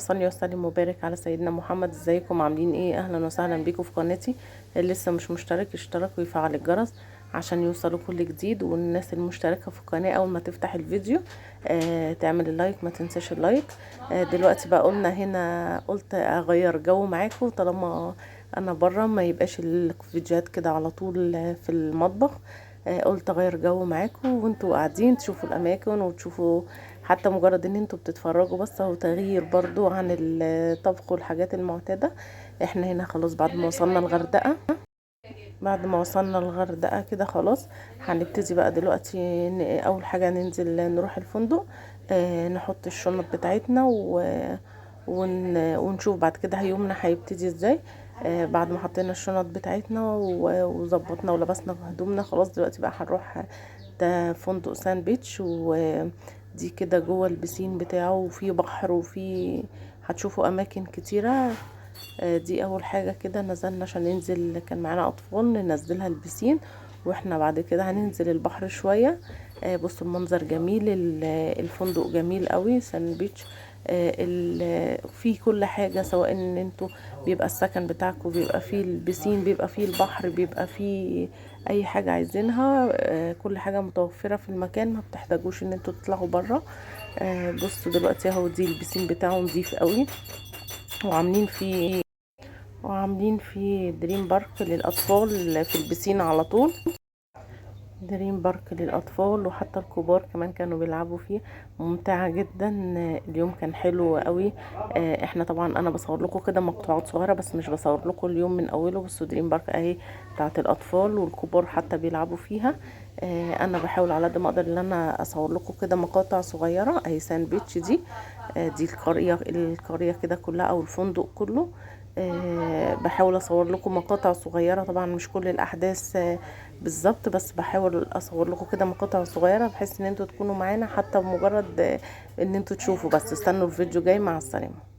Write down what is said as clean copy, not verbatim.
صل وسلم وبارك على سيدنا محمد. ازيكم عاملين ايه؟ اهلا وسهلا بيكم في قناتي. اللي لسه مش مشترك يشترك ويفعل الجرس عشان يوصلوا كل جديد. والناس المشتركه في القناه اول ما تفتح الفيديو تعمل اللايك، ما تنساش اللايك. دلوقتي بقى قلت اغير جو معاكم طالما انا بره، ما يبقاش الفيديوهات كده على طول في المطبخ. قلت اغير جو معاكم وانتوا قاعدين تشوفوا الاماكن وتشوفوا، حتى مجرد ان انتوا بتتفرجوا بس هو تغيير برضو عن الطبخ والحاجات المعتادة. احنا هنا خلاص بعد ما وصلنا الغردقة كده خلاص هنبتدي بقى دلوقتي. اول حاجة ننزل نروح الفندق، نحط الشنط بتاعتنا ونشوف بعد كده يومنا هيبتدي ازاي. بعد ما حطينا الشنط بتاعتنا وظبطنا ولبسنا هدومنا، خلاص دلوقتي بقى هنروح ده فندق سان بيتش. ودي كده جوه البسين بتاعه وفي بحر وفي هتشوفوا اماكن كتيرة. دي اول حاجة كده نزلنا عشان ننزل، كان معانا اطفال ننزلها البسين، واحنا بعد كده هننزل البحر شوية. بصوا المنظر جميل، الفندق جميل قوي سان بيتش. في كل حاجة، سواء ان انتوا بيبقى السكن بتاعكم بيبقى فيه البسين، بيبقى فيه البحر، بيبقى فيه اي حاجة عايزينها. كل حاجة متوفرة في المكان، ما بتحتاجوش ان انتوا تطلعوا برا. بصوا دلوقتي اهو دي البسين بتاعه نضيف قوي، وعاملين فيه دريم بارك للاطفال في البسين على طول. دريم بارك للاطفال وحتى الكبار كمان كانوا بيلعبوا فيه، ممتعة جدا. اليوم كان حلو قوي. احنا طبعا انا بصور لكم كده مقطوعات صغيرة، بس مش بصور لكم اليوم من اوله. بس دريم بارك اهي بتاعت الاطفال والكبار حتى بيلعبوا فيها. انا بحاول على قد ما اقدر ان انا اصور لكم كده مقاطع صغيرة. اهي سان بيتش دي، دي القرية كده كلها او الفندق كله. بحاول اصور لكم مقاطع صغيرة، طبعا مش كل الاحداث بالظبط، بس بحاول اصور لكم كده مقاطع صغيرة بحيث ان انتوا تكونوا معانا، حتى بمجرد ان انتوا تشوفوا. بس استنوا الفيديو جاي، مع السلامة.